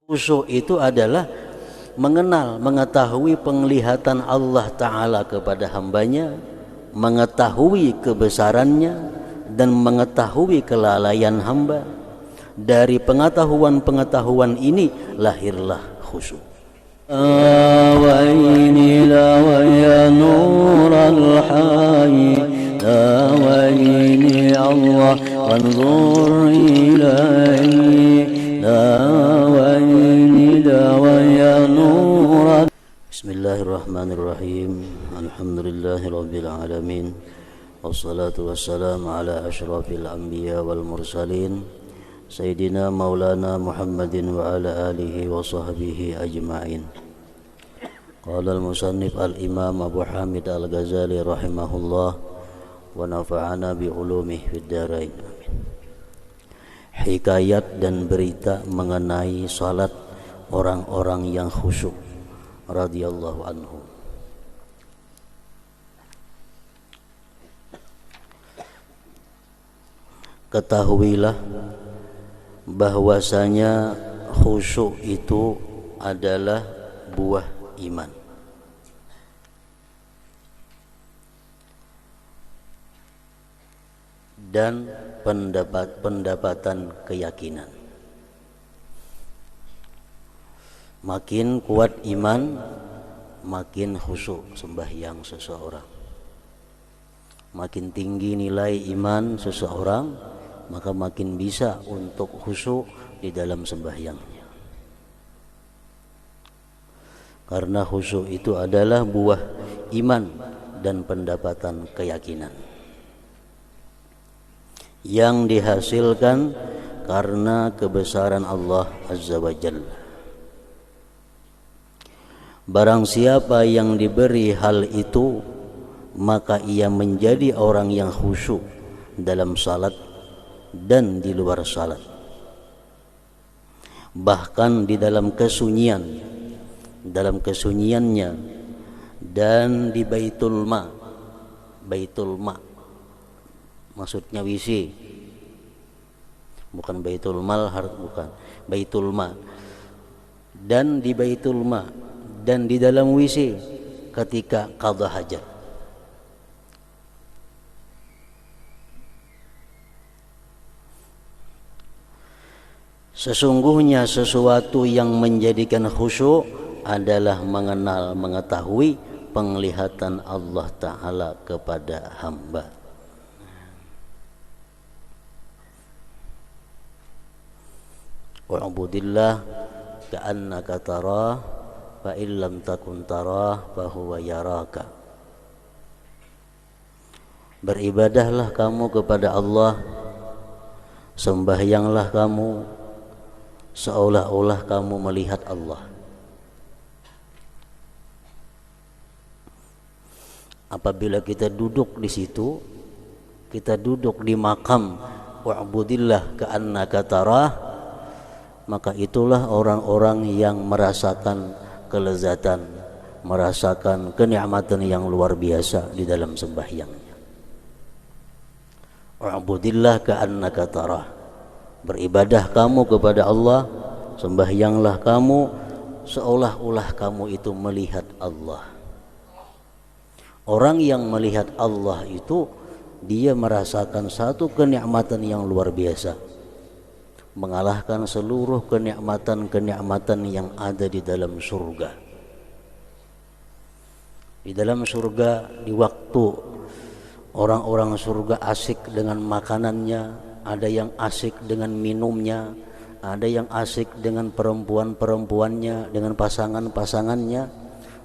Khusyuk itu adalah mengenal, mengetahui penglihatan Allah Ta'ala kepada hambanya, mengetahui kebesarannya dan mengetahui kelalaian hamba. Dari pengetahuan-pengetahuan ini lahirlah khusyuk. Awaini la wa ya nural hayy, awaini Allah wanzur ilaihi, awaini la wa ya nural. Bismillahirrahmanirrahim. Alhamdulillahi rabbil alamin. Wassalatu wassalamu ala asyrafil anbiya wal mursalin Sayyidina Maulana Muhammadin wa ala alihi wa sahbihi ajma'in. Qala al-musannif al-imam Abu Hamid al-Ghazali rahimahullah wa nafa'ana bi ulumihi fid dharain. Hikayat dan berita mengenai salat orang-orang yang khusyuk radhiyallahu anhum. Ketahuilah bahwasanya khusyuk itu adalah buah iman. Dan pendapatan keyakinan. Makin kuat iman, makin khusyuk sembahyang seseorang. Makin tinggi nilai iman seseorang, maka makin bisa untuk khusyuk di dalam sembahyangnya. Karena khusyuk itu adalah buah iman dan pendapatan keyakinan yang dihasilkan karena kebesaran Allah Azza wa Jalla. Barang siapa yang diberi hal itu, maka ia menjadi orang yang khusyuk dalam salat dan di luar salat. Bahkan di dalam kesunyiannya dan di Baitul Ma maksudnya WC, bukan Baitul Mal, bukan Baitul Ma. Dan di Baitul Ma dan di dalam WC ketika qadha hajat. Sesungguhnya sesuatu yang menjadikan khusyuk adalah mengenal, mengetahui penglihatan Allah Ta'ala kepada hamba. Wa'budillah ka'annaka tarah fa illam takun tarah fa huwa yaraka. Beribadahlah kamu kepada Allah, sembahyanglah kamu seolah-olah kamu melihat Allah. Apabila kita duduk di situ, kita duduk di makam wa'budillah ka'annaka tarah, maka itulah orang-orang yang merasakan kelezatan, merasakan kenikmatan yang luar biasa di dalam sembahyangnya. Wa'budillah ka'annaka tarah. Beribadah kamu kepada Allah, sembahyanglah kamu seolah-olah kamu itu melihat Allah. Orang yang melihat Allah itu, dia merasakan satu kenikmatan yang luar biasa, mengalahkan seluruh kenikmatan-kenikmatan yang ada di dalam surga. Di dalam surga, di waktu orang-orang surga asik dengan makanannya, ada yang asik dengan minumnya, ada yang asik dengan perempuan-perempuannya, dengan pasangan-pasangannya.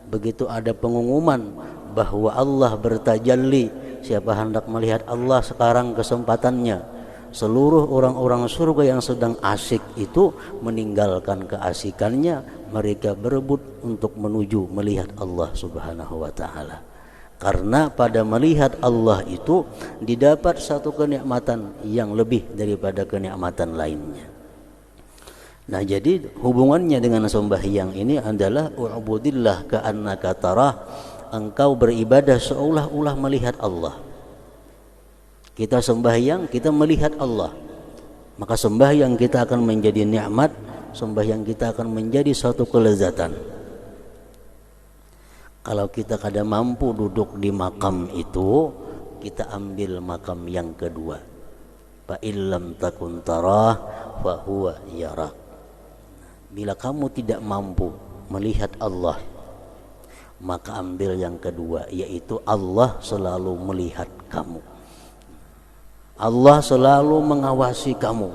Begitu ada pengumuman bahwa Allah bertajalli, siapa hendak melihat Allah sekarang kesempatannya. Seluruh orang-orang surga yang sedang asik itu meninggalkan keasikannya, mereka berebut untuk menuju melihat Allah Subhanahu wa Ta'ala. Karena pada melihat Allah itu didapat satu kenikmatan yang lebih daripada kenikmatan lainnya. Nah, jadi hubungannya dengan sembahyang ini adalah u'budillah ka'annaka tarah. Engkau beribadah seolah-olah melihat Allah. Kita sembahyang, kita melihat Allah. Maka sembahyang kita akan menjadi nikmat sembahyang kita akan menjadi suatu kelezatan. Kalau kita kada mampu duduk di makam itu, kita ambil makam yang kedua. Fa illam takun tarah fa huwa yarak. Bila kamu tidak mampu melihat Allah, maka ambil yang kedua, yaitu Allah selalu melihat kamu. Allah selalu mengawasi kamu.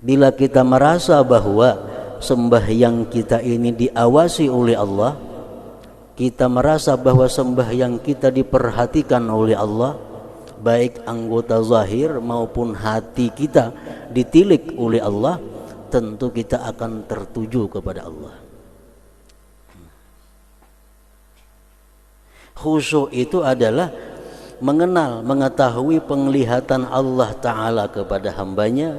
Bila kita merasa bahwa sembahyang kita ini diawasi oleh Allah, kita merasa bahwa sembahyang kita diperhatikan oleh Allah, baik anggota zahir maupun hati kita ditilik oleh Allah, tentu kita akan tertuju kepada Allah. Khusyuk itu adalah mengenal, mengetahui penglihatan Allah Ta'ala kepada hambanya,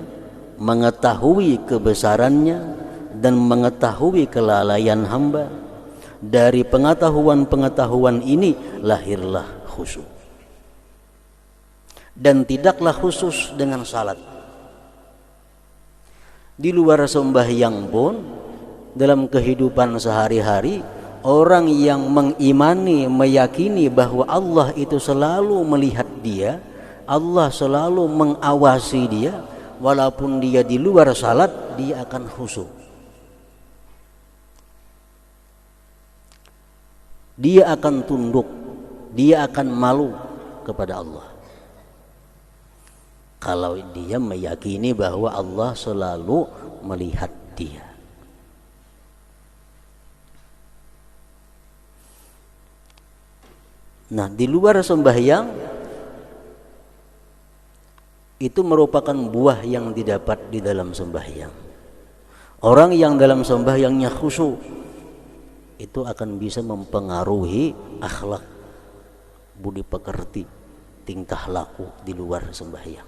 mengetahui kebesarannya, dan mengetahui kelalaian hamba. Dari pengetahuan-pengetahuan ini lahirlah khusyuk. Dan tidaklah khusus dengan salat. Di luar sembahyang pun, dalam kehidupan sehari-hari, orang yang mengimani, meyakini bahwa Allah itu selalu melihat dia, Allah selalu mengawasi dia, walaupun dia di luar salat, dia akan khusyuk. Dia akan tunduk, dia akan malu kepada Allah. Kalau dia meyakini bahwa Allah selalu melihat dia. Nah, di luar sembahyang itu merupakan buah yang didapat di dalam sembahyang. Orang yang dalam sembahyangnya khusyuk itu akan bisa mempengaruhi akhlak, budi pekerti, tingkah laku di luar sembahyang.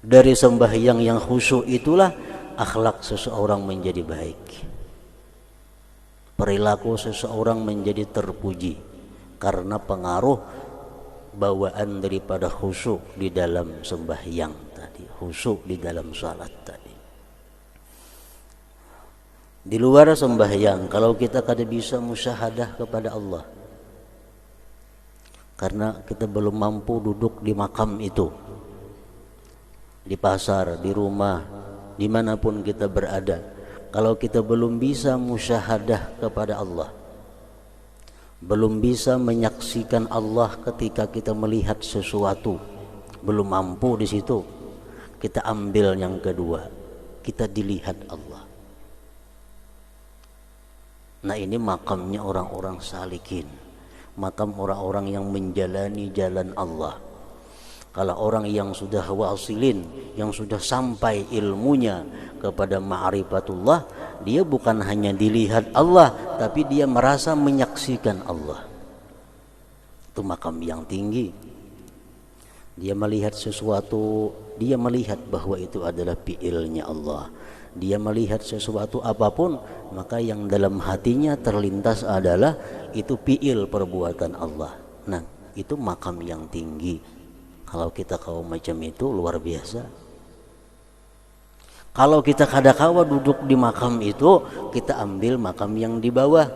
Dari sembahyang yang khusyuk itulah akhlak seseorang menjadi baik, perilaku seseorang menjadi terpuji, karena pengaruh bawaan daripada khusyuk di dalam sembahyang tadi, khusyuk di dalam salat tadi. Di luar sembahyang, kalau kita kada bisa musyahadah kepada Allah, karena kita belum mampu duduk di makam itu, di pasar, di rumah, dimanapun kita berada, kalau kita belum bisa musyahadah kepada Allah, belum bisa menyaksikan Allah ketika kita melihat sesuatu, belum mampu di situ, kita ambil yang kedua, kita dilihat Allah. Nah, ini makamnya orang-orang salikin, makam orang-orang yang menjalani jalan Allah. Kalau orang yang sudah wasilin, yang sudah sampai ilmunya kepada ma'rifatullah, dia bukan hanya dilihat Allah, tapi dia merasa menyaksikan Allah. Itu makam yang tinggi. Dia melihat sesuatu, dia melihat bahwa itu adalah fi'ilnya Allah. Dia melihat sesuatu apapun, maka yang dalam hatinya terlintas adalah itu fi'il perbuatan Allah. Nah, itu makam yang tinggi. Kalau kita kaum macam itu luar biasa. Kalau kita kadakawa duduk di makam itu, kita ambil makam yang di bawah,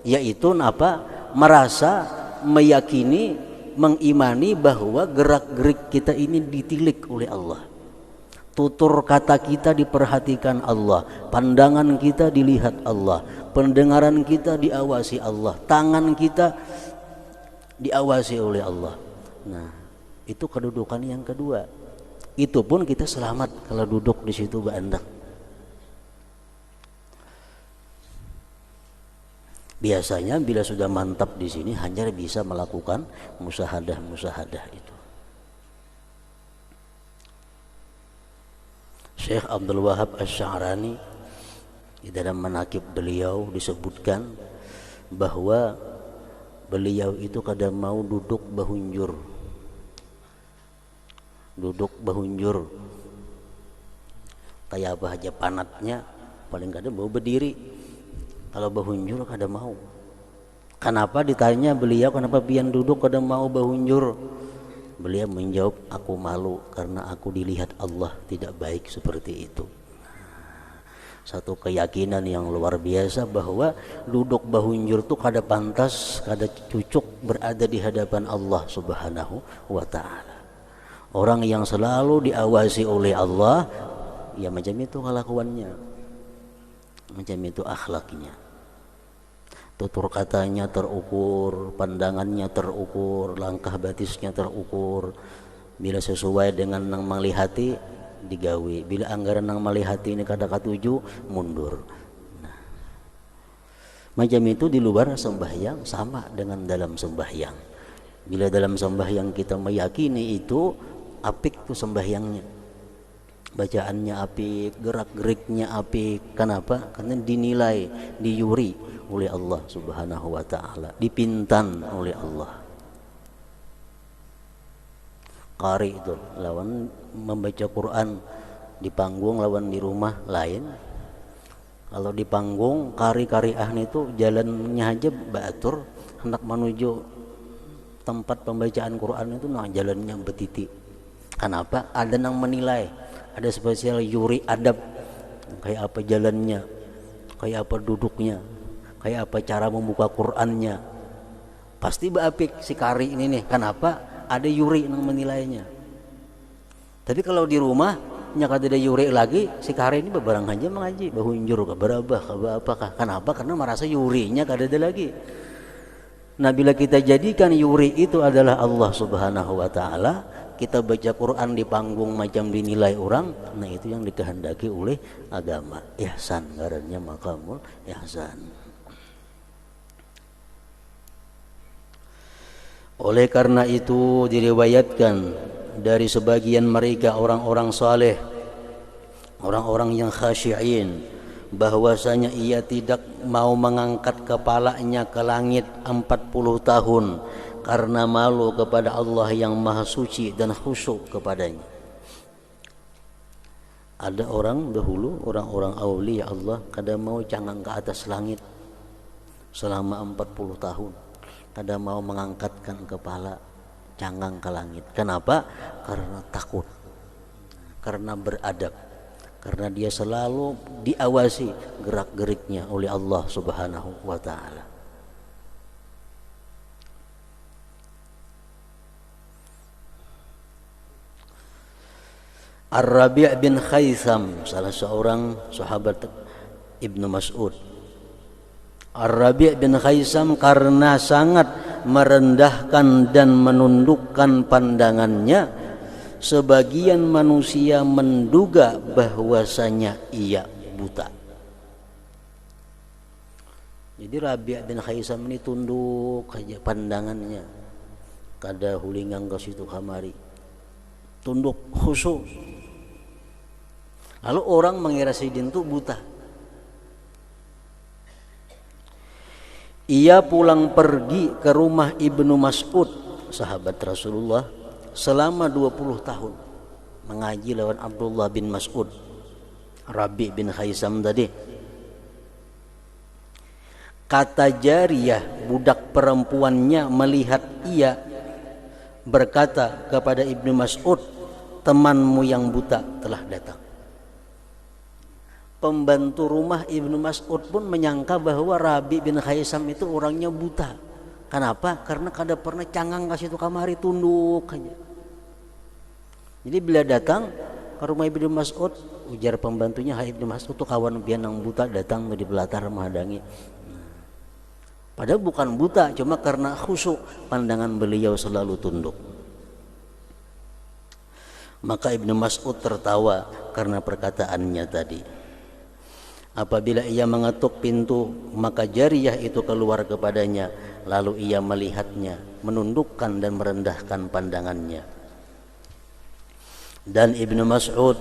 yaitu apa? Merasa, meyakini, mengimani bahwa gerak-gerik kita ini ditilik oleh Allah. Tutur kata kita diperhatikan Allah, pandangan kita dilihat Allah, pendengaran kita diawasi Allah, tangan kita diawasi oleh Allah. Nah, itu kedudukan yang kedua. Itu pun kita selamat kalau duduk di situ bandak. Biasanya bila sudah mantap di sini hanya bisa melakukan musyahadah itu. Syekh Abdul Wahab Asy-Sya'rani di dalam manaqib beliau disebutkan bahwa beliau itu kadang mau duduk bahunjur. Kayak apa aja panatnya, paling kadang mau berdiri. Kalau bahunjur kadang mau. Kenapa ditanya beliau, kenapa pian duduk kadang mau bahunjur? Beliau menjawab, aku malu karena aku dilihat Allah tidak baik seperti itu. Satu keyakinan yang luar biasa bahwa duduk bahunjur itu kada pantas, kada cucuk berada di hadapan Allah Subhanahu wa ta'ala. Orang yang selalu diawasi oleh Allah, ya macam itu kelakuannya, macam itu akhlaknya. Tutur katanya terukur, pandangannya terukur, langkah batisnya terukur. Bila sesuai dengan nang malihati digawe, bila anggaran nang malihati ini kada katuju mundur. Nah, macam itu di luar sembahyang sama dengan dalam sembahyang. Bila dalam sembahyang kita meyakini itu apik tuh sembahyangnya, bacaannya apik, gerak-geriknya apik. Kenapa? Karena dinilai, diyuri oleh Allah Subhanahu wa ta'ala, dipintan oleh Allah. Qari itu lawan membaca Quran di panggung, lawan di rumah lain. Kalau di panggung qari ahni itu jalannya aja batur, hendak menuju tempat pembacaan Quran itu nah jalannya betiti. Kenapa? Ada yang menilai, ada spesial yuri adab, kayak apa jalannya, kayak apa duduknya, kayak apa cara membuka Qur'annya. Pasti baapik si kari ini nih. Kenapa? Ada yuri yang menilainya. Tapi kalau di rumah nyaka ada yuri lagi, si kari ini bebarang aja mengaji, bahunjur ke berabah ke apakah. Kenapa? Karena merasa yurinya kada ada lagi. Nah, bila kita jadikan yuri itu adalah Allah Subhanahu wa ta'ala, kita baca Quran di panggung macam dinilai orang, nah itu yang dikehendaki oleh agama. Ihsan, ngarannya maqamul ihsan. Oleh karena itu diriwayatkan dari sebagian mereka orang-orang saleh, orang-orang yang khasyiin, bahwasanya ia tidak mau mengangkat kepalanya ke langit 40 tahun karena malu kepada Allah yang maha suci dan khusyuk kepadanya. Ada orang dahulu, orang-orang aulia Allah kada mau cangang ke atas langit selama 40 tahun. Kada mau mengangkatkan kepala cangang ke langit. Kenapa? Karena takut, karena beradab, karena dia selalu diawasi gerak-geriknya oleh Allah Subhanahu wa ta'ala. Ar-Rabi' bin Khaisam, salah seorang sahabat Ibnu Mas'ud. Ar-Rabi' bin Khaisam karena sangat merendahkan dan menundukkan pandangannya, sebagian manusia menduga bahwasanya ia buta. Jadi Rabi' bin Khaisam ini tunduk aja pandangannya, kada hulingang ke situ kamari, tunduk khusyuk. Lalu orang mengira Sayyidin itu buta. Ia pulang pergi ke rumah Ibnu Mas'ud, sahabat Rasulullah, selama 20 tahun mengaji lawan Abdullah bin Mas'ud. Rabi' bin Khaisam tadi. Kata jariyah, budak perempuannya, melihat ia berkata kepada Ibnu Mas'ud, temanmu yang buta telah datang. Pembantu rumah Ibnu Mas'ud pun menyangka bahwa Rabi' bin Khaisam itu orangnya buta. Kenapa? Karena kada pernah cangang ke situ kamari, tunduk aja. Jadi bila datang ke rumah Ibnu Mas'ud, ujar pembantunya, hai Ibnu Mas'ud tuh kawan pian yang buta datang di belatar menghadangi. Padahal bukan buta, cuma karena khusyuk pandangan beliau selalu tunduk. Maka Ibnu Mas'ud tertawa karena perkataannya tadi. Apabila ia mengetuk pintu, maka jariyah itu keluar kepadanya, lalu ia melihatnya, menundukkan dan merendahkan pandangannya. Dan Ibnu Mas'ud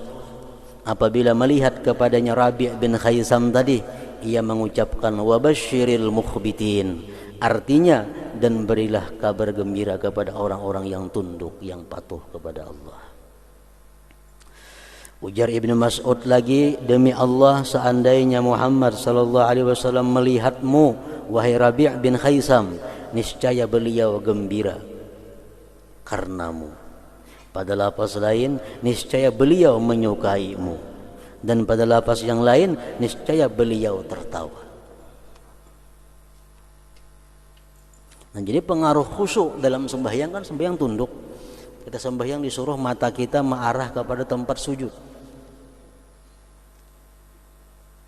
apabila melihat kepadanya Rabi' bin Khaisam tadi, ia mengucapkan wabasyiril mukhbitin, artinya dan berilah kabar gembira kepada orang-orang yang tunduk, yang patuh kepada Allah. Ujar Ibnu Mas'ud lagi, demi Allah seandainya Muhammad sallallahu alaihi wasallam melihatmu wahai Rabi' bin Khaisam, niscaya beliau gembira karenamu. Pada lafaz lain, niscaya beliau menyukaimu. Dan pada lafaz yang lain, niscaya beliau tertawa. Nah, jadi pengaruh khusyuk dalam sembahyang kan sembahyang tunduk. Kita sembahyang disuruh mata kita mengarah kepada tempat sujud.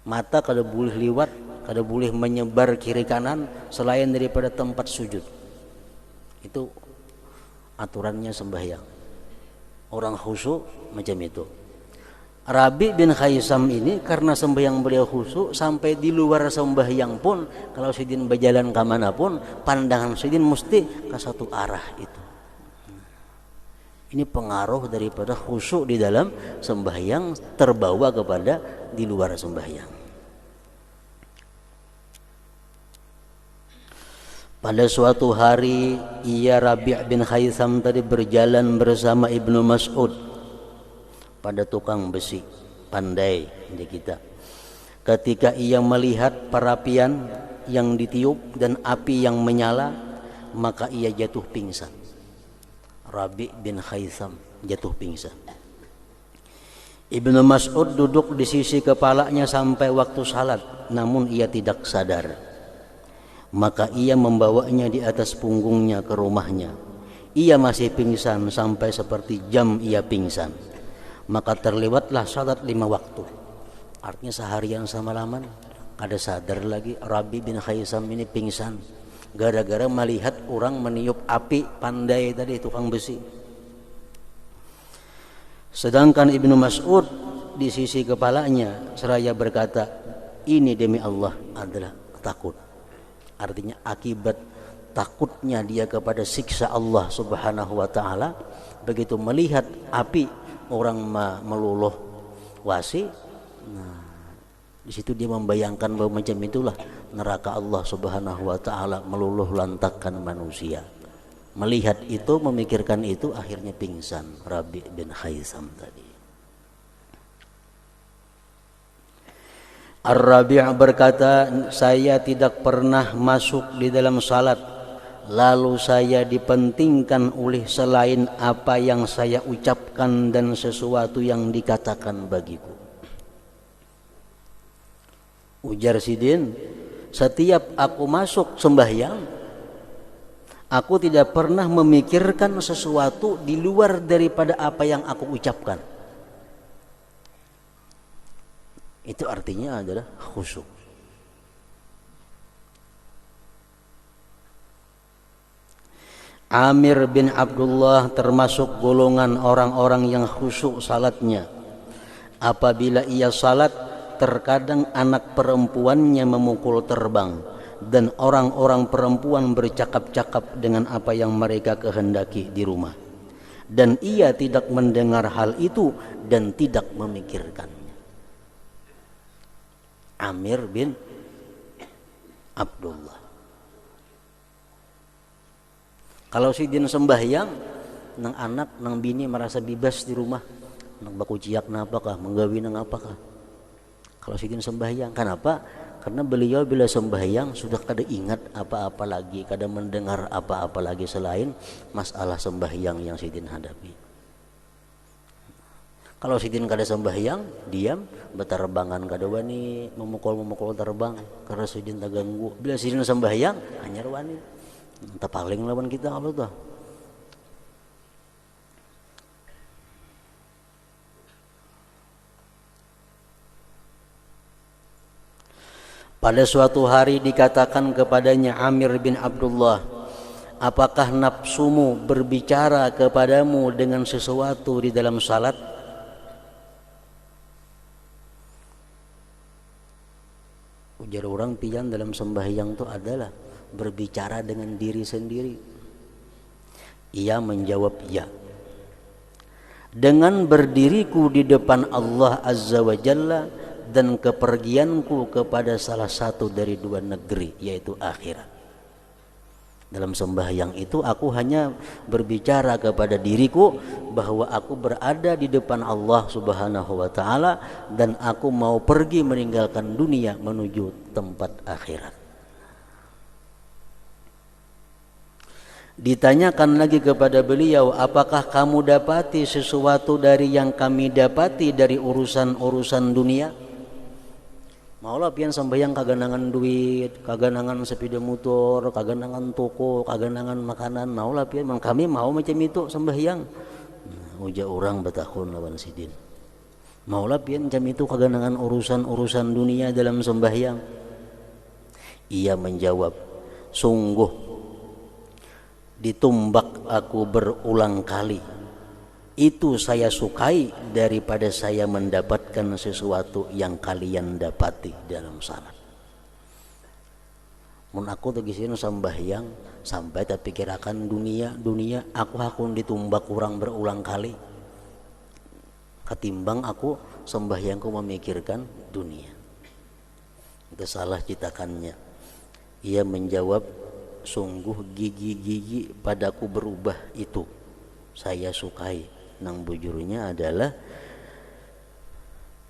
Mata kada boleh liwat, kada boleh menyebar kiri kanan selain daripada tempat sujud. Itu aturannya sembahyang. Orang khusyuk macam itu. Rabi bin Khaisam ini karena sembahyang beliau khusyuk, sampai di luar sembahyang pun kalau Sidin berjalan ke mana pun pandangan Sidin mesti ke satu arah itu. Ini pengaruh daripada khusyuk di dalam sembahyang terbawa kepada di luar sembahyang. Pada suatu hari ia Rabi' bin Khaisam tadi berjalan bersama Ibnu Mas'ud pada tukang besi, pandai di kita. Ketika ia melihat perapian yang ditiup dan api yang menyala, maka ia jatuh pingsan. Rabi' bin Khaisam jatuh pingsan. Ibnu Mas'ud duduk di sisi kepalanya sampai waktu salat, namun ia tidak sadar. Maka ia membawanya di atas punggungnya ke rumahnya. Ia masih pingsan sampai seperti jam ia pingsan. Maka terlewatlah salat 5 waktu. Artinya seharian semalaman kada sadar lagi Rabi bin Khaisam ini pingsan gara-gara melihat orang meniup api pandai tadi, tukang besi. Sedangkan Ibnu Mas'ud di sisi kepalanya seraya berkata, ini demi Allah adalah takut. Artinya akibat takutnya dia kepada siksa Allah Subhanahu wa taala, begitu melihat api orang meluluh wasi, nah di situ dia membayangkan bahwa macam itulah neraka Allah Subhanahu wa taala meluluh lantakkan manusia. Melihat itu, memikirkan itu, akhirnya pingsan Rabi bin Khaisam tadi. Ar-Rabi' berkata, saya tidak pernah masuk di dalam salat lalu saya dipentingkan oleh selain apa yang saya ucapkan dan sesuatu yang dikatakan bagiku. Ujar Sidin, setiap aku masuk sembahyang, aku tidak pernah memikirkan sesuatu di luar daripada apa yang aku ucapkan. Itu artinya adalah khusyuk. Amir bin Abdullah termasuk golongan orang-orang yang khusyuk salatnya. Apabila ia salat, terkadang anak perempuannya memukul terbang dan orang-orang perempuan bercakap-cakap dengan apa yang mereka kehendaki di rumah. Dan ia tidak mendengar hal itu dan tidak memikirkannya. Amir bin Abdullah. Kalau Sidin sembahyang, nang anak, nang bini merasa bebas di rumah, nang baku ciak napakah, menggawi nang apakah. Kalau Sidin sembahyang, kenapa? Karena beliau bila sembahyang sudah kada ingat apa-apa lagi, kada mendengar apa-apa lagi selain masalah sembahyang yang Sidin hadapi. Kalau Sidin kada sembahyang, diam, beterbangan kada wani, memukul terbang karena Sidin tak ganggu. Bila Sidin sembahyang, anyar wani. Entah paling lawan kita kalau tuh. Pada suatu hari dikatakan kepadanya Amir bin Abdullah, apakah nafsumu berbicara kepadamu dengan sesuatu di dalam salat? Ujar orang, pian dalam sembahyang itu adalah berbicara dengan diri sendiri. Ia menjawab, ya. Dengan berdiriku di depan Allah Azza wa Jalla dan kepergianku kepada salah satu dari dua negeri, yaitu akhirat. Dalam sembahyang itu aku hanya berbicara kepada diriku bahwa aku berada di depan Allah Subhanahu wa taala dan aku mau pergi meninggalkan dunia menuju tempat akhirat. Ditanyakan lagi kepada beliau, apakah kamu dapati sesuatu dari yang kami dapati dari urusan-urusan dunia? Maulah pian sembahyang kaganangan duit, kaganangan sepeda motor, kaganangan toko, kaganangan makanan. Maulah pian kami mau macam itu sembahyang. Uja orang betakun lawan sidin. Maulah pian macam itu kaganangan urusan-urusan dunia dalam sembahyang. Ia menjawab, sungguh ditumbak aku berulang kali. Itu saya sukai daripada saya mendapatkan sesuatu yang kalian dapati dalam salat. Mun aku tegisin sembahyang sampai tak pikirakan dunia aku hakun ditumbak kurang berulang kali. Ketimbang aku sembahyangku memikirkan dunia. Itu salah citakannya. Ia menjawab, sungguh gigi-gigi padaku berubah itu saya sukai. Nang bujurnya adalah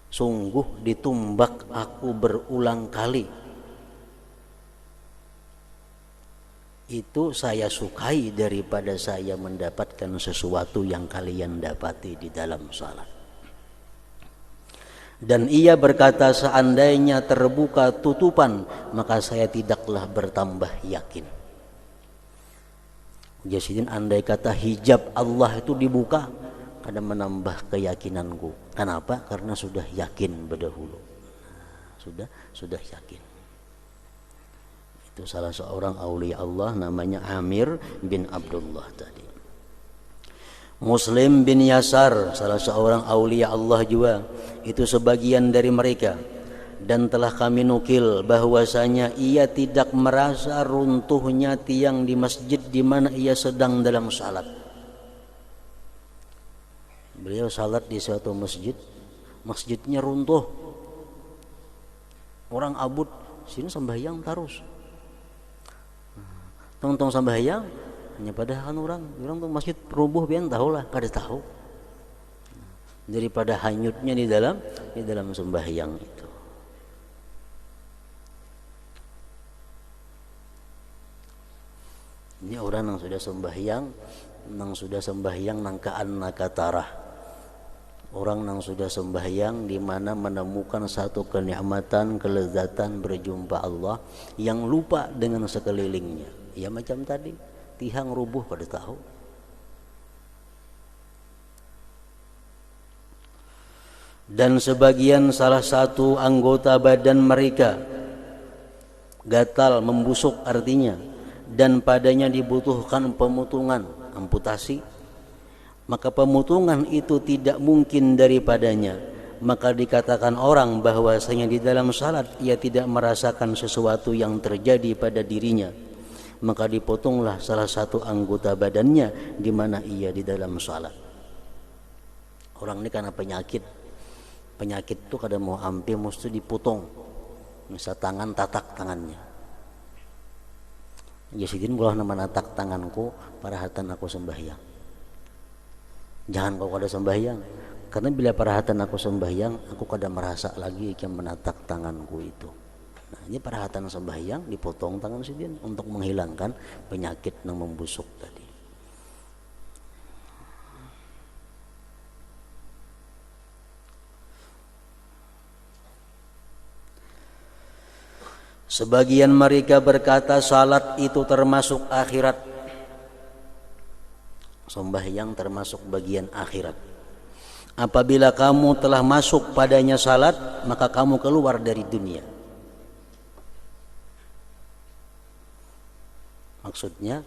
sungguh ditumbak aku berulang kali itu saya sukai daripada saya mendapatkan sesuatu yang kalian dapati di dalam salat. Dan ia berkata, seandainya terbuka tutupan maka saya tidaklah bertambah yakin. Jasidin, andai kata hijab Allah itu dibuka, kadang menambah keyakinanku. Kenapa? Karena sudah yakin berdahulu. Sudah yakin. Itu salah seorang aulia Allah namanya Amir bin Abdullah tadi. Muslim bin Yasar, salah seorang aulia Allah juga, itu sebagian dari mereka. Dan telah kami nukil bahwasanya ia tidak merasa runtuhnya tiang di masjid di mana ia sedang dalam salat. Beliau salat di suatu masjid, masjidnya runtuh. Orang abud sini sembahyang terus. Tong sembahyang hanya padahal orang tuh masjid rubuh bian tahulah, kada tahu. Daripada hanyutnya di dalam sembahyang itu. Ini orang yang sudah sembahyang nangkaan nakatarah. Orang yang sudah sembahyang di mana menemukan satu kenikmatan, kelezatan berjumpa Allah yang lupa dengan sekelilingnya. Ya macam tadi, tihang rubuh pada tahu. Dan sebagian salah satu anggota badan mereka gatal, membusuk artinya, dan padanya dibutuhkan pemutungan, amputasi, maka pemutungan itu tidak mungkin daripadanya. Maka dikatakan orang bahwasanya di dalam salat ia tidak merasakan sesuatu yang terjadi pada dirinya. Maka dipotonglah salah satu anggota badannya di mana ia di dalam salat. Orang ini karena penyakit itu kada mau ampe mesti dipotong. Misal tangan, tatak tangannya. Jasidin kalau nama natak tanganku parahatan aku sembahyang. Jangan kau kada sembahyang, karena bila parahatan aku sembahyang, aku kada merasa lagi yang menatak tanganku itu. Nah, ini parahatan sembahyang dipotong tangan sidin untuk menghilangkan penyakit yang membusuk tadi. Sebagian mereka berkata salat itu termasuk akhirat. Sembahyang termasuk bagian akhirat. Apabila kamu telah masuk padanya salat, maka kamu keluar dari dunia. Maksudnya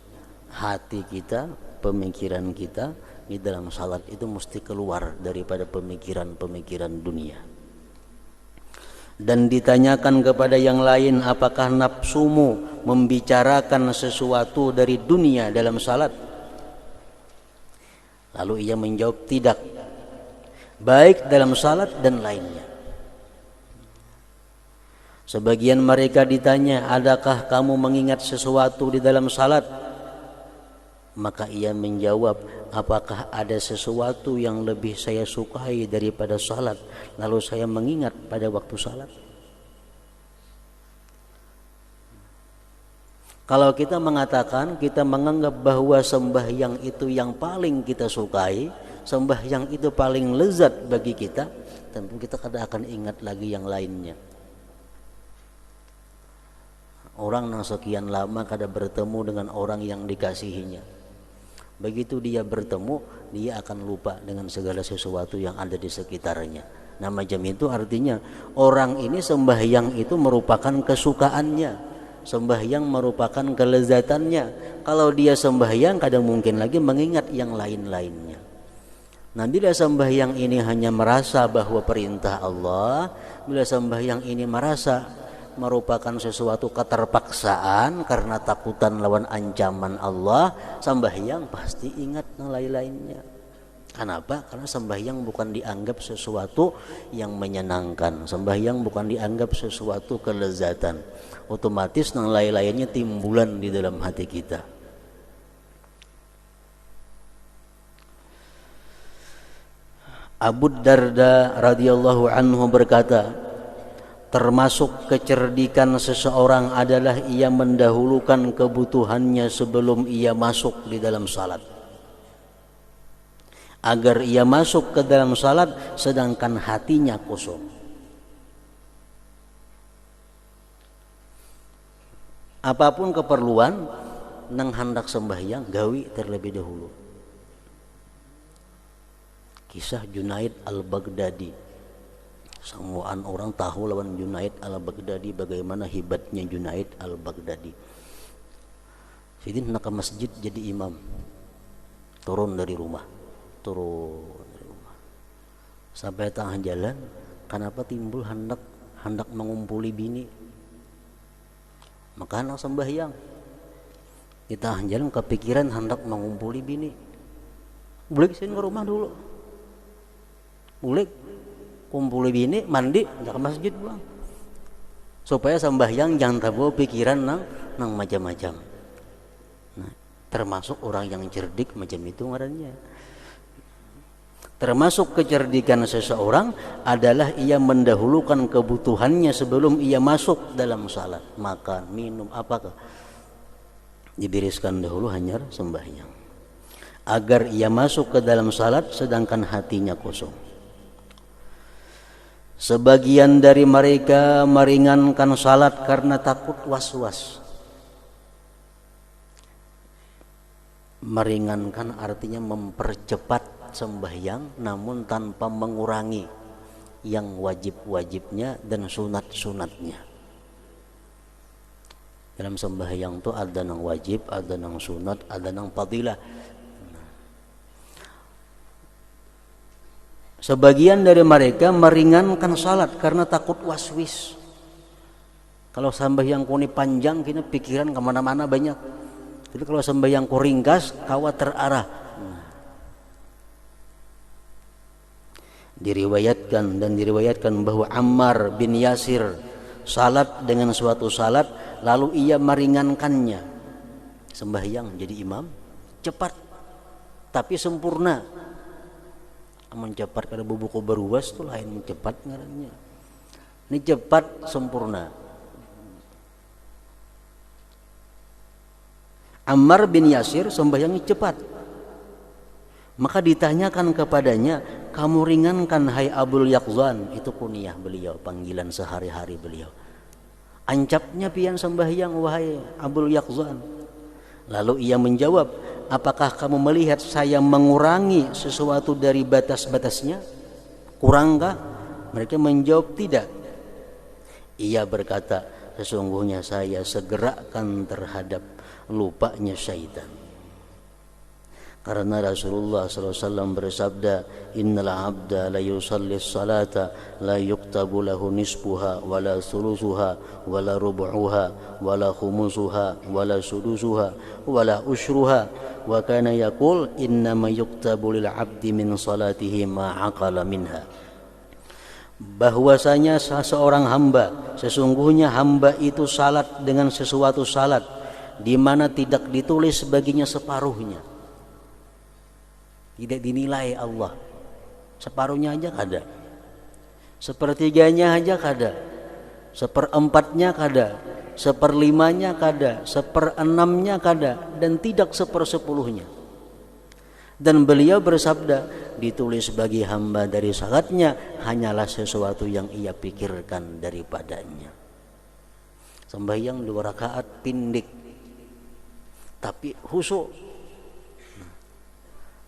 hati kita, pemikiran kita di dalam salat itu mesti keluar daripada pemikiran-pemikiran dunia. Dan ditanyakan kepada yang lain, apakah nafsumu membicarakan sesuatu dari dunia dalam salat? Lalu ia menjawab, tidak, baik dalam salat dan lainnya. Sebagian mereka ditanya, adakah kamu mengingat sesuatu di dalam salat? Maka ia menjawab, apakah ada sesuatu yang lebih saya sukai daripada salat, lalu saya mengingat pada waktu salat? Kalau kita mengatakan, kita menganggap bahwa sembahyang itu yang paling kita sukai, sembahyang itu paling lezat bagi kita, tentu kita kada akan ingat lagi yang lainnya. Orang yang sekian lama kada bertemu dengan orang yang dikasihinya, begitu dia bertemu, dia akan lupa dengan segala sesuatu yang ada di sekitarnya. Nah macam itu artinya orang ini sembahyang itu merupakan kesukaannya, sembahyang merupakan kelezatannya. Kalau dia sembahyang kadang mungkin lagi mengingat yang lain-lainnya. Nah bila sembahyang ini hanya merasa bahwa perintah Allah, bila sembahyang ini merasa merupakan sesuatu keterpaksaan karena takutan lawan ancaman Allah, sembahyang pasti ingat yang lain-lainnya. Kenapa? Karena sembahyang bukan dianggap sesuatu yang menyenangkan, sembahyang bukan dianggap sesuatu kelezatan. Otomatis yang lain-lainnya timbulan di dalam hati kita. Abu Darda radhiyallahu anhu berkata, termasuk kecerdikan seseorang adalah ia mendahulukan kebutuhannya sebelum ia masuk di dalam salat, agar ia masuk ke dalam salat sedangkan hatinya kosong. Apapun keperluan nang hendak sembahyang gawi terlebih dahulu. Kisah Junaid al-Baghdadi, semuaan orang tahu lawan Junaid al-Baghdadi, bagaimana hebatnya Junaid al-Baghdadi. Sidin nak ke masjid jadi imam, turun dari rumah sampai tengah jalan, kenapa timbul hendak mengumpuli bini, maka hendak sembahyang. Di tengah jalan kepikiran hendak mengumpuli bini, boleh sini ke rumah dulu, boleh kumpuli bini, mandi, ke masjid pulang, supaya sembahyang jangan terbawa pikiran nang macam-macam. Nah, termasuk orang yang cerdik macam itu ngarannya. Termasuk kecerdikan seseorang adalah ia mendahulukan kebutuhannya sebelum ia masuk dalam salat. Makan, minum, apakah dibereskan dahulu hanya sembahyang, agar ia masuk ke dalam salat sedangkan hatinya kosong. Sebagian dari mereka meringankan salat karena takut was-was. Meringankan artinya mempercepat sembahyang namun tanpa mengurangi yang wajib-wajibnya dan sunat-sunatnya. Dalam sembahyang itu ada yang wajib, ada yang sunat, ada yang fadilah. Sebagian dari mereka meringankan salat karena takut waswis. Kalau sembahyang kuni panjang, kini pikiran kemana-mana banyak. Jadi kalau sembahyang ku ringkas, kawa terarah. Diriwayatkan bahwa Ammar bin Yasir salat dengan suatu salat, lalu ia meringankannya. Sembahyang jadi imam cepat tapi sempurna. Amun cepat kada bubuku beruas tu lain cepat ngarannya. Ini cepat sempurna. Ammar bin Yasir sembahyangnya cepat. Maka ditanyakan kepadanya, kamu ringankan hai Abul Yaqzan, itu kunyah beliau, panggilan sehari-hari beliau. Ancapnya pian sembahyang wahai Abul Yaqzan. Lalu ia menjawab, apakah kamu melihat saya mengurangi sesuatu dari batas-batasnya? Kurangkah? Mereka menjawab tidak. Ia berkata, sesungguhnya saya segerakan terhadap lupanya syaitan. Karena Rasulullah SAW bersabda, innal abda la yusalli salata la yuktabu lahu nisfuha wala thuluthuha wala rubu'uha wala khumusuha wala sudusuha wala ushruha wa kana yaqul innama yuktabu lil abdi min salatihi ma aqala minha. Bahwasanya seseorang hamba, sesungguhnya hamba itu salat dengan sesuatu salat di mana tidak ditulis baginya separuhnya. Tidak dinilai Allah, separuhnya aja kada, sepertiganya aja kada, seperempatnya kada, 1/5-nya kada, 1/6-nya kada, dan tidak 1/10-nya. Dan beliau bersabda, ditulis bagi hamba dari salatnya hanyalah sesuatu yang ia pikirkan daripadanya. Sembahyang 2 rakaat pindik tapi khusyuk.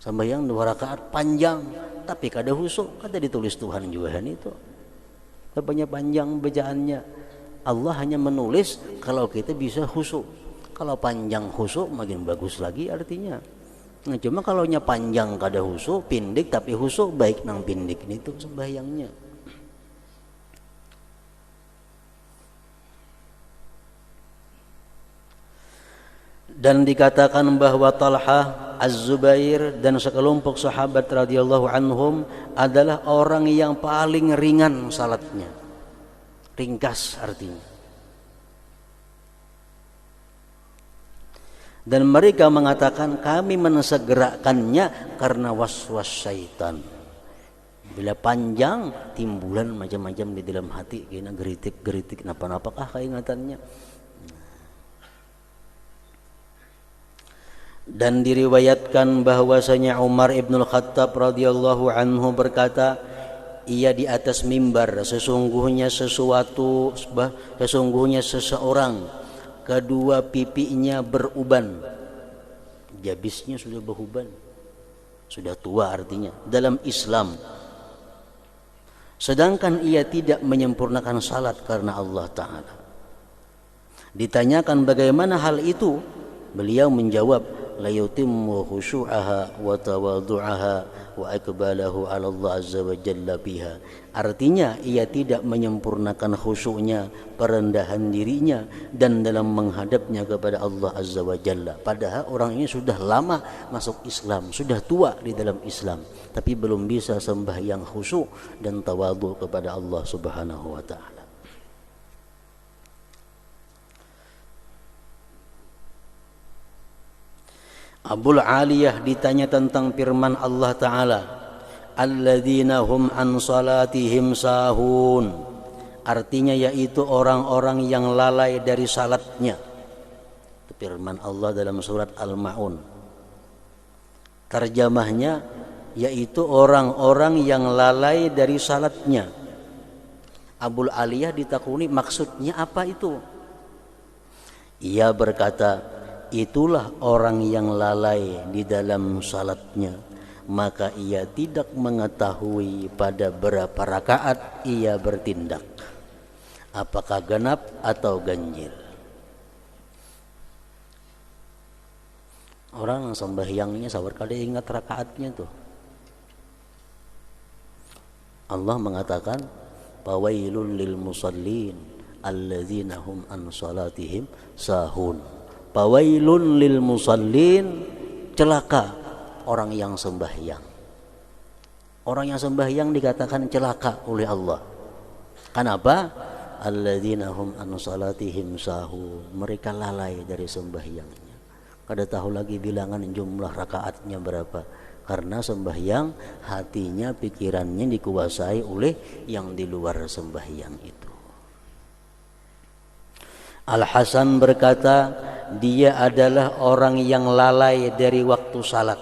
Sembahyang 2 rakaat panjang tapi kada khusyuk, kada ditulis Tuhan juga itu. Banyak panjang bacaannya. Allah hanya menulis kalau kita bisa khusyuk. Kalau panjang khusyuk makin bagus lagi artinya. Nah, cuma kalau nya panjang kada khusyuk, pindik tapi khusyuk, baik nang pindik itu sembahyangnya. Dan dikatakan bahwa Talha, Az-Zubair dan sekelompok sahabat radhiyallahu anhum adalah orang yang paling ringan salatnya. Ringkas artinya. Dan mereka mengatakan kami mensegerakannya karena was-was syaitan. Bila panjang timbulan macam-macam di dalam hati, kena geritik-geritik napa-napakah keingatannya. Dan diriwayatkan bahwasanya Umar ibn Khattab radhiyallahu anhu berkata, ia di atas mimbar, sesungguhnya seseorang kedua pipinya beruban, jabisnya sudah beruban, sudah tua artinya dalam Islam, sedangkan ia tidak menyempurnakan salat karena Allah Ta'ala. Ditanyakan bagaimana hal itu, beliau menjawab, la yutimmu khusyu'aha wa tawadhu'aha wa akbalahu 'ala Allah azza wa jalla biha. Artinya ia tidak menyempurnakan khusyuknya, perendahan dirinya dan dalam menghadapnya kepada Allah azza wa jalla. Padahal orang ini sudah lama masuk Islam, sudah tua di dalam Islam, tapi belum bisa sembahyang khusyuk dan tawadhu kepada Allah Subhanahu wa taala. Abul Aliyah ditanya tentang firman Allah Ta'ala, alladzina hum an salatihim sahun, artinya yaitu orang-orang yang lalai dari salatnya. Itu firman Allah dalam surat Al-Ma'un. Terjemahnya yaitu orang-orang yang lalai dari salatnya. Abul Aliyah ditakuni maksudnya apa itu? Ia berkata, itulah orang yang lalai di dalam salatnya, maka ia tidak mengetahui pada berapa rakaat ia bertindak, apakah genap atau ganjil. Orang sembahyangnya sabar kada ingat rakaatnya tuh. Allah mengatakan, fawailul lil musallin alladzina hum an salatihim sahun. Fawailun lil musallin, celaka orang yang sembahyang. Orang yang sembahyang dikatakan celaka oleh Allah. Kenapa? Alladzina hum an salatihim sahun, mereka lalai dari sembahyangnya. Kada tahu lagi bilangan jumlah rakaatnya berapa. Karena sembahyang hatinya, pikirannya dikuasai oleh yang di luar sembahyang itu. Al-Hasan berkata, dia adalah orang yang lalai dari waktu salat.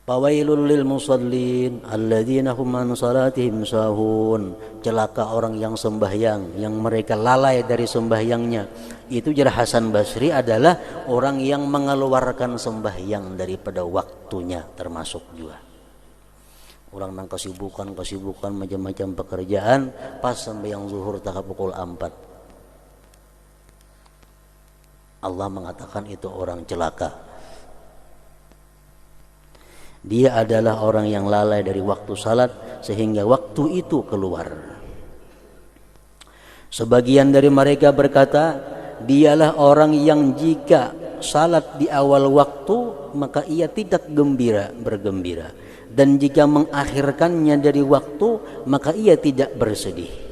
Fawailul lil musallin alladzina hum an salatihim sahun, celaka orang yang sembahyang, yang mereka lalai dari sembahyangnya. Itu jar Hasan Basri adalah orang yang mengeluarkan sembahyang daripada waktunya, termasuk juga. Orang nang kesibukan macam-macam pekerjaan, pas sembahyang zuhur tak pukul 4. Allah mengatakan itu orang celaka. Dia adalah orang yang lalai dari waktu salat sehingga waktu itu keluar. Sebagian dari mereka berkata, dialah orang yang jika salat di awal waktu maka ia tidak bergembira. Dan jika mengakhirkannya dari waktu maka ia tidak bersedih.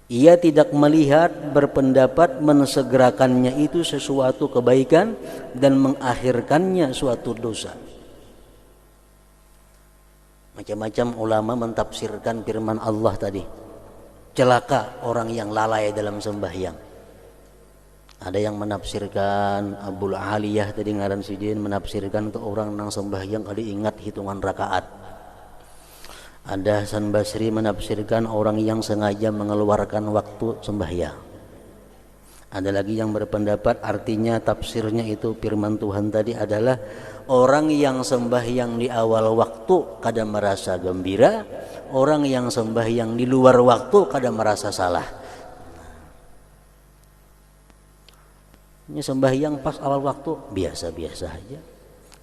Ia tidak melihat, berpendapat mensegerakannya itu sesuatu kebaikan dan mengakhirkannya suatu dosa. Macam-macam ulama mentafsirkan firman Allah tadi. celaka orang yang lalai dalam sembahyang. Ada yang menafsirkan, Abul Aliyah tadi ngaran sidin menafsirkan untuk orang nang sembahyang kali ingat hitungan rakaat. Ada Hasan Basri menafsirkan orang yang sengaja mengeluarkan waktu sembahyang. Ada lagi yang berpendapat artinya tafsirnya itu firman Tuhan tadi adalah orang yang sembahyang di awal waktu kadang merasa gembira, orang yang sembahyang di luar waktu kadang merasa salah. Ini sembahyang pas awal waktu biasa-biasa aja.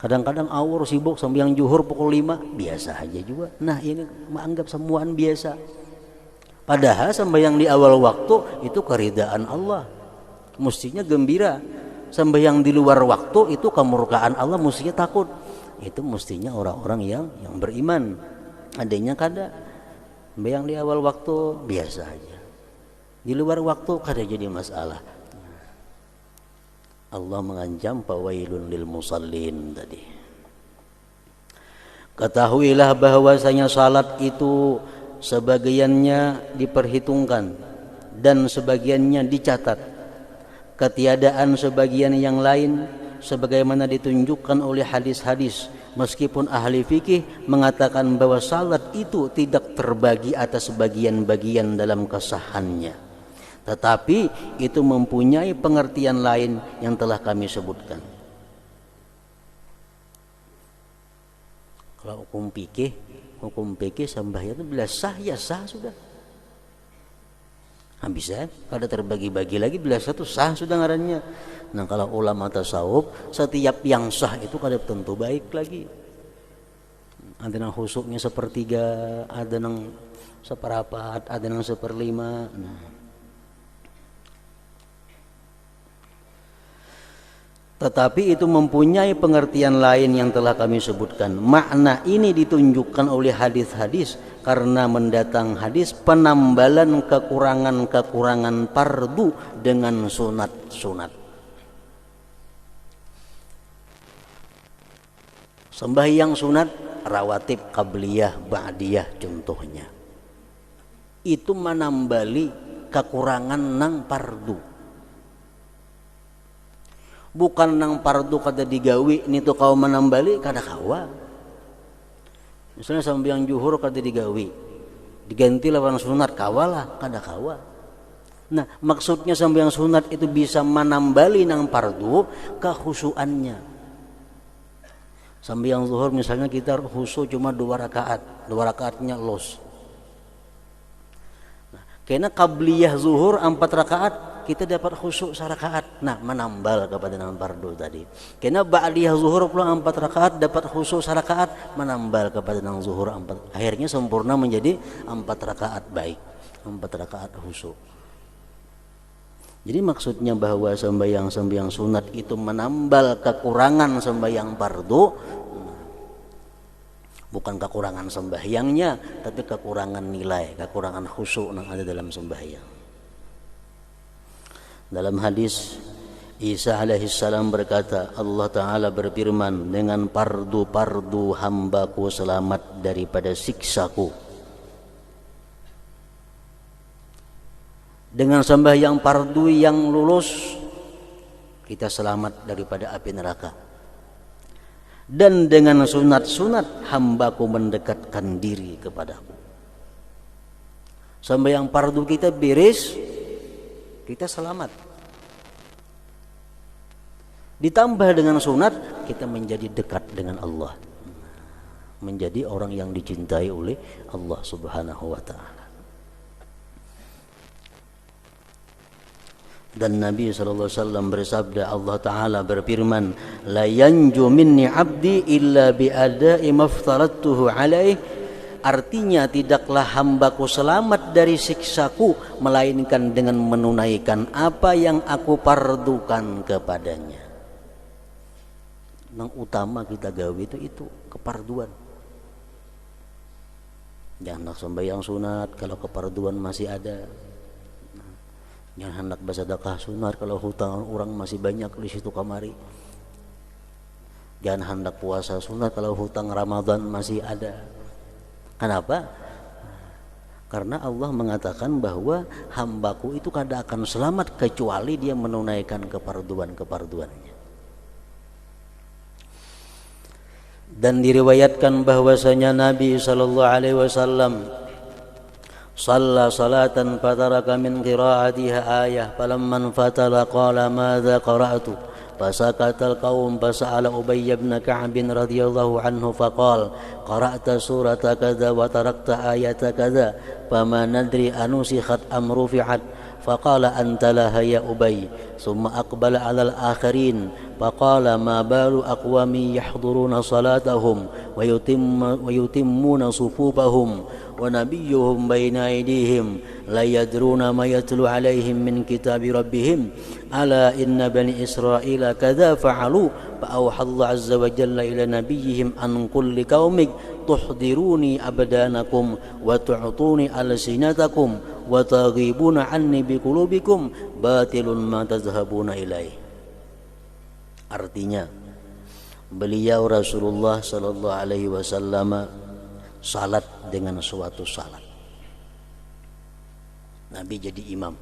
Kadang-kadang awur sibuk sembahyang zuhur pukul 5 biasa aja juga. Nah ini menganggap semuaan biasa. Padahal sembahyang di awal waktu itu keridaan Allah, mestinya gembira. Sembahyang di luar waktu itu kemurkaan Allah, mestinya takut. Itu mestinya orang-orang yang beriman. Adanya kada sembahyang di awal waktu biasa aja, di luar waktu kada jadi masalah. Allah mengancam fawailun lil musallin tadi. Ketahuilah bahwasanya salat itu sebagiannya diperhitungkan dan sebagiannya dicatat. Ketiadaan sebagian yang lain sebagaimana ditunjukkan oleh hadis-hadis, meskipun ahli fikih mengatakan bahwa salat itu tidak terbagi atas bagian-bagian dalam kesahannya, tetapi itu mempunyai pengertian lain yang telah kami sebutkan. Kalau hukum fikih sembahyang itu bila sah ya sah sudah. Habis ya, kada terbagi-bagi lagi bila satu sah sudah ngarannya. Nah kalau ulama tasawuf setiap yang sah itu kada tentu baik lagi. Ada yang khusuknya sepertiga, ada yang seperempat, ada yang seperlima. Tetapi itu mempunyai pengertian lain yang telah kami sebutkan. Makna ini ditunjukkan oleh hadis-hadis karena mendatang hadis penambalan kekurangan-kekurangan fardu dengan sunat-sunat. Sembahyang sunat, rawatib, qabliyah, ba'diyah contohnya. Itu menambali kekurangan nang fardu. Bukan nang fardu kada digawi nitu kau menambali kada kawa. Misalnya sembahyang zuhur kada digawi, diganti lawan sunat kawalah kada kawa. Nah maksudnya sembahyang sunat itu bisa menambali nang fardu kehusuannya. Sembahyang zuhur misalnya kita khusyuk cuma 2 rakaatnya los. Nah, karena qabliyah zuhur 4 rakaat kita dapat khusyuk sarakaat, nah menambal kepada nang fardu tadi. Karena ba'diyah zuhur pula 4 rakaat dapat khusyuk sarakaat, menambal kepada nang zuhur 4. Akhirnya sempurna menjadi 4 rakaat baik, 4 rakaat khusyuk. Jadi maksudnya bahwa sembahyang sunat itu menambal kekurangan sembahyang fardu, bukan kekurangan sembahyangnya, tapi kekurangan nilai, kekurangan khusyuk yang ada dalam sembahyang. Dalam hadis Isa alaihissalam berkata, Allah Ta'ala berfirman, dengan fardu-fardu hambaku selamat daripada siksaku. Dengan sembahyang fardu yang lulus kita selamat daripada api neraka. Dan dengan sunat-sunat hambaku mendekatkan diri kepadaku. Sembahyang fardu kita beres, kita selamat. Ditambah dengan sunat kita menjadi dekat dengan Allah, menjadi orang yang dicintai oleh Allah Subhanahu wa ta'ala. Dan Nabi SAW bersabda, Allah Ta'ala berfirman, la yanju minni abdi illa bi'ada'i maftaradtuhu alaih. Artinya tidaklah hambaku selamat dari siksaku melainkan dengan menunaikan apa yang aku fardukan kepadanya. Yang utama kita gawe itu keparduan. Jangan nak sembahyang sunat kalau keparduan masih ada. Jangan hendak bersedekah sunat kalau hutang orang masih banyak di situ kamari. Jangan hendak puasa sunat kalau hutang Ramadan masih ada. Kenapa? Karena Allah mengatakan bahwa hambaku itu kada akan selamat kecuali dia menunaikan keparduan-keparduannya. Dan diriwayatkan bahwasanya Nabi sallallahu alaihi wasallam shalla salatan fataraka min qira'atiha ayah falamman fatala qala madza qara'tu fasakatal qaum fasa'ala Ubay bin Ka'b radhiyallahu anhu faqala qara'ta surata kadza wa tarakta ayata kadza fama nadri anusikhat am rufi'at faqala anta laha ya Ubay summa aqbala 'alal akharin faqala ma balu aqwami yahduruna salatahum wa yutimmuna sufufahum wa nabiyyuhum baina aydihim la yadruna ma yatlu alaihim min kitabi rabbihim ala inna bani israila kadza fa'alu fa awha Allah azza wa jalla ila nabiyyihim an kulli qaumik tuhdiruni abdanakum wa tu'tuni alsinatakum wa taghibuna anni biqulubikum batilun ma tazhabuna ilaih. Artinya beliau Rasulullah sallallahu alaihi wasallam salat dengan suatu salat. Nabi jadi imam,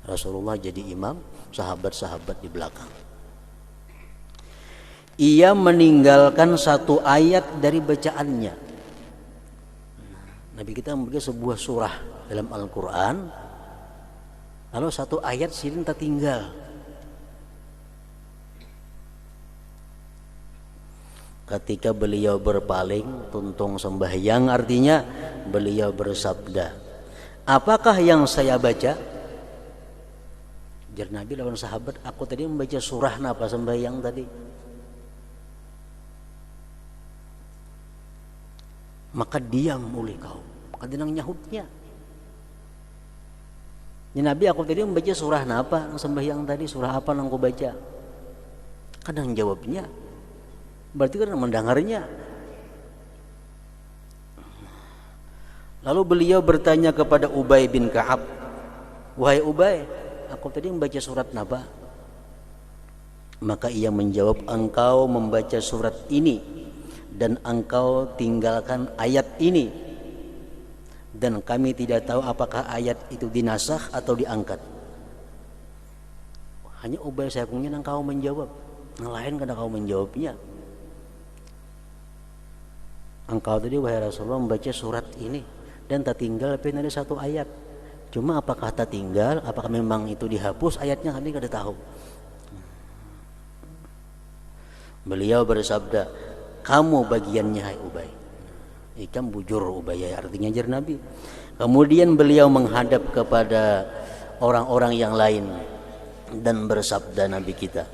Rasulullah jadi imam, sahabat-sahabat di belakang. Ia meninggalkan satu ayat dari bacaannya. Nabi kita membaca sebuah surah dalam Al-Quran, lalu satu ayat silin tertinggal. Ketika beliau berpaling tuntung sembahyang, artinya beliau bersabda, apakah yang saya baca? Jar Nabi lawan sahabat, aku tadi membaca surah napa sembahyang tadi. Maka diam oleh kau, kadang nyahutnya. Ya Nabi, aku tadi membaca surah napa sembahyang tadi, surah apa yang aku baca? Kadang jawabnya, berarti kan mendengarnya. Lalu beliau bertanya kepada Ubay bin Ka'ab, wahai Ubay, aku tadi membaca surat napa? Maka ia menjawab, engkau membaca surat ini dan engkau tinggalkan ayat ini, dan kami tidak tahu apakah ayat itu dinasakh atau diangkat. Hanya Ubay sayangnya engkau menjawab, yang lain kada kau menjawabnya. Engkau tadi wahai Rasulullah membaca surat ini dan tak tinggal ada satu ayat. Cuma apakah tak tinggal, apakah memang itu dihapus ayatnya, kami kada tahu. Beliau bersabda, kamu bagiannya hai Ubay. Ikam bujur Ubay, artinya jar Nabi. Kemudian beliau menghadap kepada orang-orang yang lain dan bersabda Nabi kita,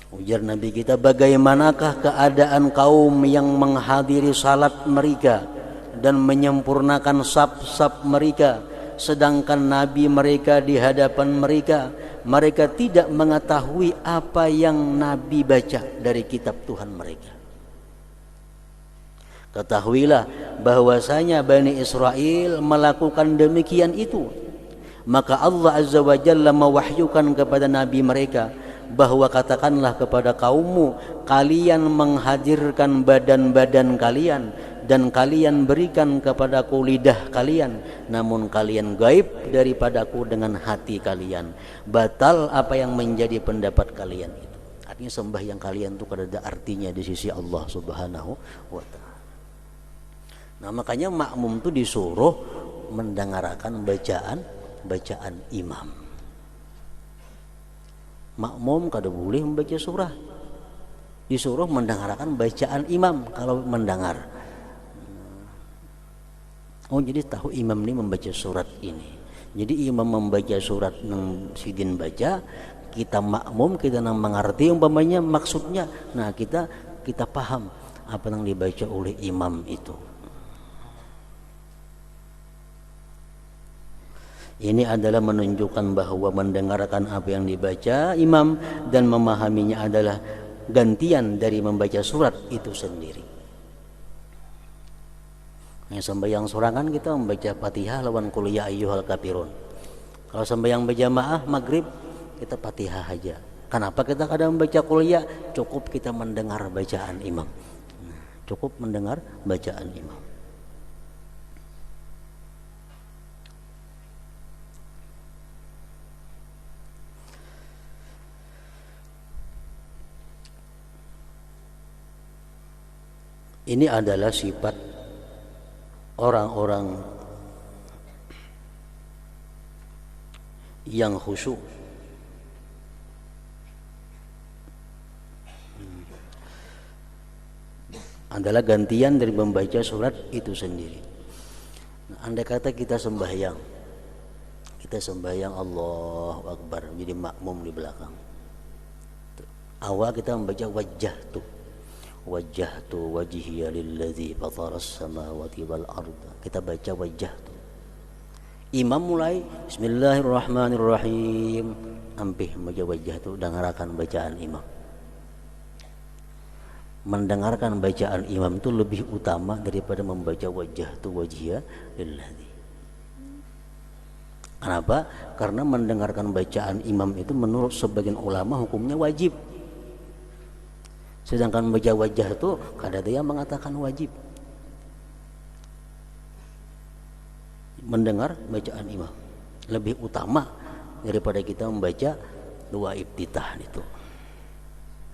ujar Nabi kita, bagaimanakah keadaan kaum yang menghadiri salat mereka dan menyempurnakan saf-saf mereka, sedangkan Nabi mereka di hadapan mereka, mereka tidak mengetahui apa yang Nabi baca dari kitab Tuhan mereka. Ketahuilah bahwasanya Bani Israel melakukan demikian itu. Maka Allah Azza wa Jalla mewahyukan kepada Nabi mereka bahwa katakanlah kepada kaummu, kalian menghadirkan badan-badan kalian dan kalian berikan kepadaku lidah kalian, namun kalian gaib daripadaku dengan hati kalian. Batal apa yang menjadi pendapat kalian itu. Artinya sembahyang kalian itu kada ada artinya di sisi Allah Subhanahu wa ta'ala. Nah makanya makmum itu disuruh mendengarkan bacaan imam. Makmum kada boleh membaca surah, disuruh mendengarkan bacaan imam kalau mendengar. Oh jadi tahu imam ini membaca surat ini. Jadi imam membaca surat yang sidin baca, kita makmum, kita nang mengerti umpamanya maksudnya. Nah kita paham apa yang dibaca oleh imam itu. Ini adalah menunjukkan bahwa mendengarkan apa yang dibaca imam dan memahaminya adalah gantian dari membaca surat itu sendiri. Yang sembahyang sorangan kita membaca Fatihah lawan qul ya ayyuhal kafirun. Kalau sembahyang berjamaah maghrib kita Fatihah aja. Kenapa kita kadang membaca qul ya? Cukup kita mendengar bacaan imam. Cukup mendengar bacaan imam. Ini adalah sifat orang-orang yang khusyuk. Adalah gantian dari membaca surat itu sendiri. Nah, andai kata kita sembahyang Allahu Akbar, jadi makmum di belakang. Awal kita membaca wajjahtu wajhiya lilladzi fataras samawati wal arda. Kita baca wajjahtu. Imam mulai Bismillahirrahmanirrahim, ampih membaca wajjahtu, dengarkan bacaan imam. Mendengarkan bacaan imam itu lebih utama daripada membaca wajjahtu wajhiya lilladzi. Kenapa? Karena mendengarkan bacaan imam itu menurut sebagian ulama hukumnya wajib. Sedangkan membaca wajah itu ada yang mengatakan wajib. Mendengar bacaan imam lebih utama daripada kita membaca dua iftitah itu.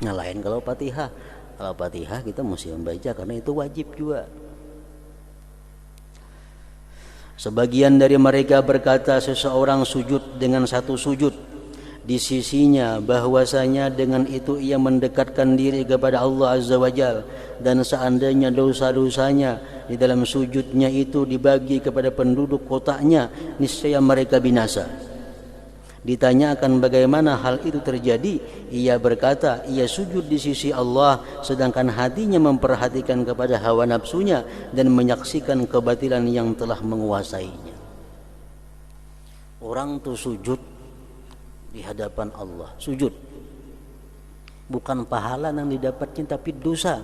Nah, lain kalau Fatihah. Kalau Fatihah kita mesti membaca karena itu wajib juga. Sebagian dari mereka berkata seseorang sujud dengan satu sujud di sisinya, bahwasanya dengan itu ia mendekatkan diri kepada Allah Azza wa Jalla, dan seandainya dosa-dosanya di dalam sujudnya itu dibagi kepada penduduk kotaknya, niscaya mereka binasa. Ditanyakan bagaimana hal itu terjadi, ia berkata ia sujud di sisi Allah sedangkan hatinya memperhatikan kepada hawa nafsunya dan menyaksikan kebatilan yang telah menguasainya. Orang tuh sujud di hadapan Allah, sujud bukan pahala yang didapatnya tapi dosa.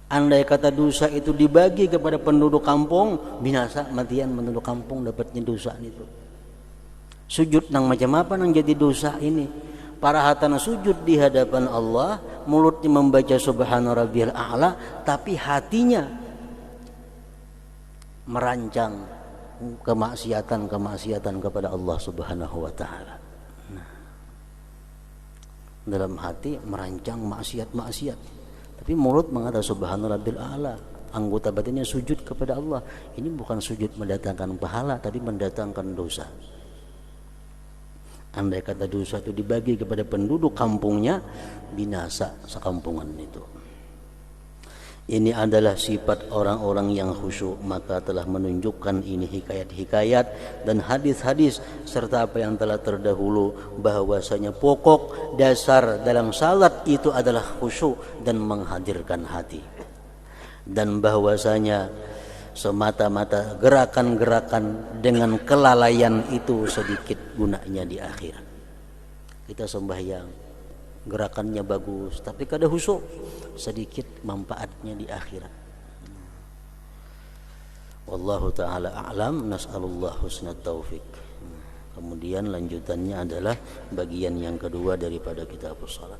Andai kata dosa itu dibagi kepada penduduk kampung, binasa matian penduduk kampung dapatnya dosa itu. Sujud nang macam apa nang jadi dosa ini? Para hatana sujud di hadapan Allah, mulutnya membaca subhana rabbiyal a'la, tapi hatinya merancang kemaksiatan kepada Allah Subhanahu wa taala. Nah, dalam hati merancang maksiat, tapi mulut mengatakan subhana rabbiyal a'la, anggota batinnya sujud kepada Allah. Ini bukan sujud mendatangkan pahala, tapi mendatangkan dosa. Andai kata dosa itu dibagi kepada penduduk kampungnya, binasa sekampungan itu. Ini adalah sifat orang-orang yang khusyuk, maka telah menunjukkan ini hikayat-hikayat dan hadis-hadis serta apa yang telah terdahulu, bahwasanya pokok dasar dalam salat itu adalah khusyuk dan menghadirkan hati, dan bahwasanya semata-mata gerakan-gerakan dengan kelalaian itu sedikit gunanya di akhirat. Kita sembahyang, gerakannya bagus, tapi kada khusyuk, sedikit manfaatnya di akhirat. Wallahu ta'ala a'lam, nas'alullah husnat taufik. Kemudian lanjutannya adalah bagian yang kedua daripada kitab salat.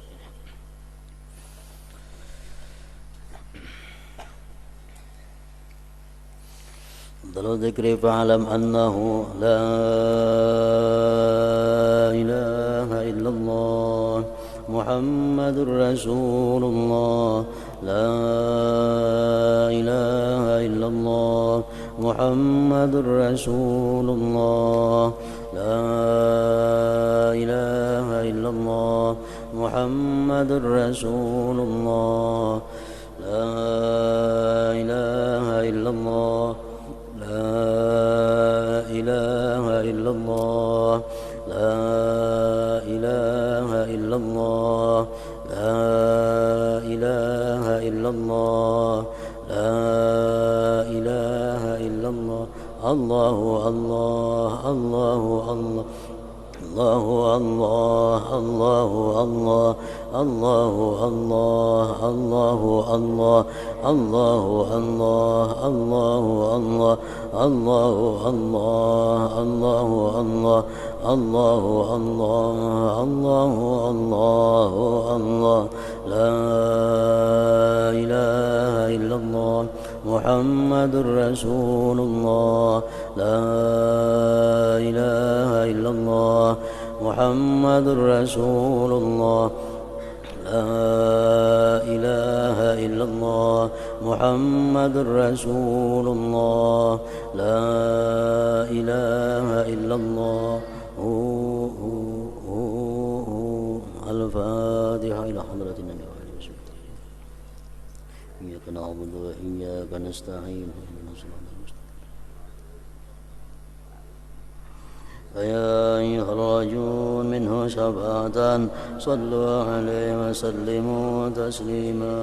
Dalam dzikri fa'alam annahu la ilaha illallah Muhammadur Rasulullah, la ilaha illallah Muhammadur Rasulullah, la ilaha illallah Muhammadur Rasulullah, la ilaha illallah, la ilaha illallah, la ilaha illallah, la ilaha illallah, la ilaha illallah. Allahu Allah, Allahu Allah, Allahu Allah, Allahu Allah, Allahu Allah, Allahu Allah, Allahu Allah, Allahu Allah, Allahu Allah, Allahu Allah, Allahu Allah, Allahu Allah, la ilaha illallah Muhammadur Rasulullah, la ilaha illallah Muhammadur Rasulullah, لا إله إلا الله محمد رسول الله لا إله إلا الله الفاتحة إلى حضرة النبي عليه الصلاة والسلام إياك نعبد وإياك نستعين اهدنا الصراط المستقيم فيا أيها الراجون منه شفاعة صلوا عليه وسلموا تسليما